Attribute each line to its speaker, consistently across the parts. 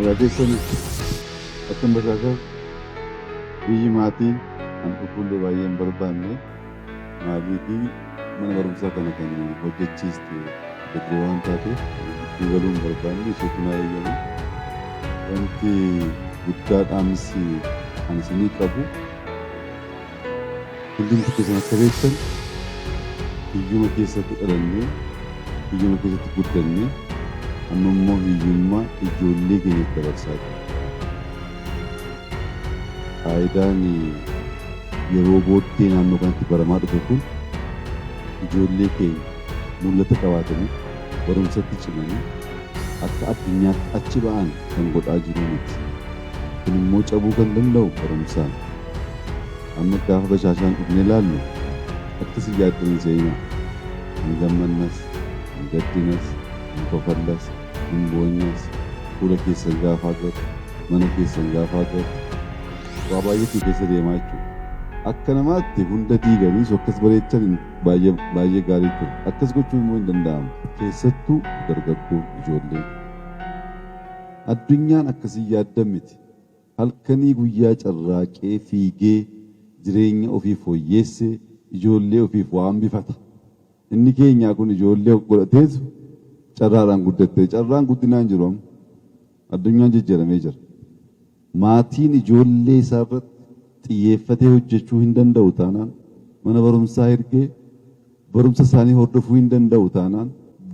Speaker 1: Nagakeessan akkam basaasaa biyyi maatii an qulqullee baay'een barbaanne maatii mana barumsaa kana kan hojjechiiste Beetlee waan taateef itti galuun barbaanne ishee kunaa eegalu wanti guddaa dhaamsi an isinii qabu hundumti keessan akka beektan hiyyuma keessatti dhalannee hiyyuma keessatti guddannee amma immoo hiyyummaa ijoollee keenyatti dabarsaa jira. Faayidaan yeroo booddee naannoo kanatti baramaa dhufe kun ijoollee keenya mul'ata qabaatanii barumsatti cimanii akka addunyaatti achi ba'an kan godhaa jiru miti. Kun immoo cabuu kan danda'u barumsaan. Amma gaafa bashaashaan dhufnee ilaallu akkasii yaaddanii seenaa hin gammannas hin gaddinas hin kofallas hin boonyas fuula keessan gaafa agarru mana keessan gaafa agarru waa baay'eetu keessa deemaa jechuudha. Akka namaatti hunda diiganii akkas bareechan baay'ee gaarii ture. Akkas gochuun immoo hin danda'amu. Keessattuu dargaggoon ijoolleen. Addunyaan akkasii yaaddan miti. Halkanii guyyaa carraaqee fiigee jireenya ofii fooyyeessee ijoollee ofiif waan bifata. Inni keenyaa kun ijoollee godhateetu carraadhaan guddattee carraan guddinaan jiru addunyaan jijjiiramee jira. Maatiin ijoollee isaa irratti xiyyeeffatee hojjechuu hin danda'u taanaan mana barumsaa ergee barumsa isaanii hordofuu hin danda'u taanaan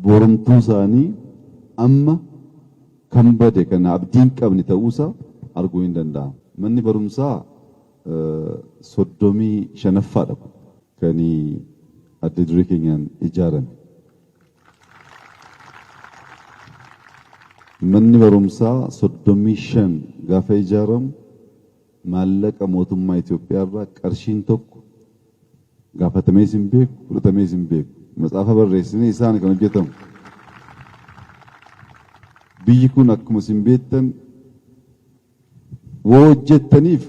Speaker 1: boromtuu isaanii amma kan bade kana abdiin qabni ta'uusaa arguu hin danda'amu. Manni barumsaa 35ffaadha kan adda duree keenyaan ijaarame. Manni barumsaa 35 gaafa ijaaramu maallaqa mootummaa Itoophiyaa irraa qarshiin tokko gaafatamee hin beeku, fudhatamee hin beeku. Matsaafa barreessinee isaan kan hojjetamu. Biyyi kun akkuma isin beektan woo hojjettaniif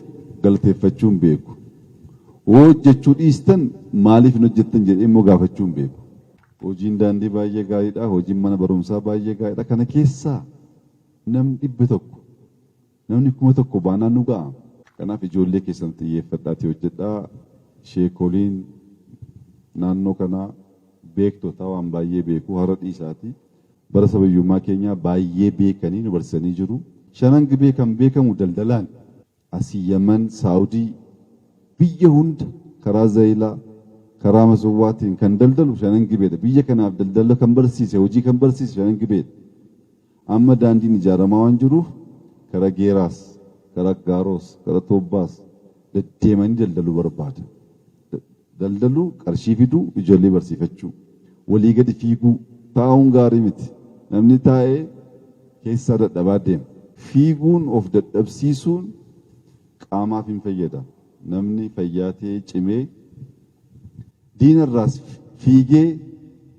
Speaker 1: galateeffachuu hin beeku. Woo hojjechuu dhiistan maaliif hin hojjettan jedhee immoo gaafachuu hin beeku. Hojiin daandii baay'ee gaariidha. Hojiin mana barumsaa baay'ee gaariidha. Kana keessaa namni 100 namni 1000 baanaan nu ga'a. Kanaaf ijoollee keessan xiyyeeffadhaatii hojjedhaa. Sheekoliin naannoo kanaa beektota waan baay'ee beeku har'a dhiisaati. Bara sabayyummaa keenyaa baay'ee beekanii nu barsiisanii jiru. Shanan gibee kan beekamu daldalaan asii Yaman, Saawudii biyya hunda karaa Zayilaa karaa Masowwaatiin kan daldalu shanan gibeedha. Biyya kanaaf daldala kan barsiise hojii kan barsiise shanan gibeedha. Amma daandiin ijaaramaa waan jiruuf karaa Geeraas, karaa Gaaroos, karaa Toobbaas deddeemanii daldaluu barbaada. Daldaluu qarshii fiduu ijoollee barsiifachuu walii gadi fiiguu taa'uun gaarii miti. Namni taa'ee keessaa dadhabaa deema. Fiiguun of dadhabsiisuun qaamaaf hin fayyada. Namni fayyaatee cimee diinarraas fiigee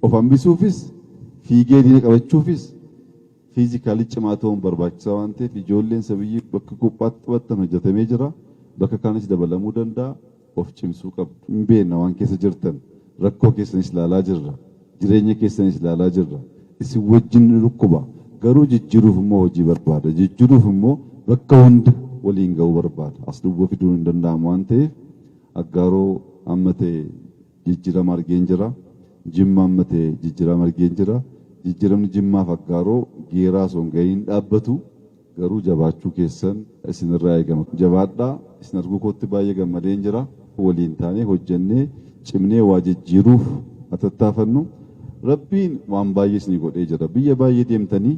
Speaker 1: of hambisuufis fiigee diina qabachuufis fiizikaalii cimaa ta'uun barbaachisaa waan ta'eef ijoolleen sabiyyii bakka kuphaatti taphattan hojjetamee jira. Bakka kaanis dabalamuu danda'a. Of cimsuu qabdu. Hin beekna waan keessa jirtan. Rakkoo keessanis ilaalaa jirra. Jireenya keessanis ilaalaa jirra. Isin wajjin rukkuba. Garuu jijjiiruuf immoo hojii barbaada. Jijjiiruuf immoo bakka hunda waliin ga'uu barbaada. As dubboo fiduun hin danda'amu waan ta'eef Aggaaroo amma ta'e jijjiirama argeen jira. Jimma amma ta'e jijjiirama argeen jira. Jijjiiramni Jimmaaf Aggaaroo Geeraa osoo hin ga'iin dhaabbatu garuu jabaachuu keessan isinirraa eegama. Jabaadhaa isin arguu kootti baay'ee gammadeen jira. Waliin taanee hojjennee cimnee waa jijjiiruuf atattaafannu. Rabbiin waan baay'ee isinii godhee jira. Biyya baay'ee deemtanii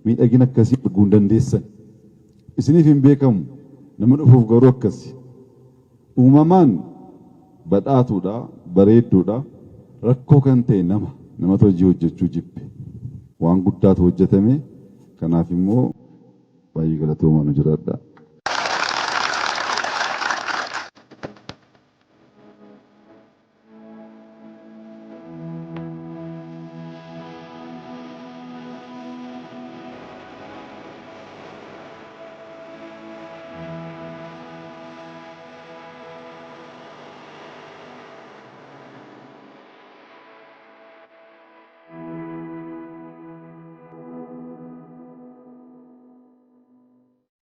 Speaker 1: miidhagina akkasii arguu hin dandeessan. Isiniif hin beekamu. Nama dhufuuf garuu akkasi. Uumamaan badhaatuudha, bareedduudha. Rakkoo kan ta'e namatu hojii hojjechuu jibbe. Waan guddaatu hojjetame. Kanaaf immoo baay'ee galatoomaa nu jiraadha.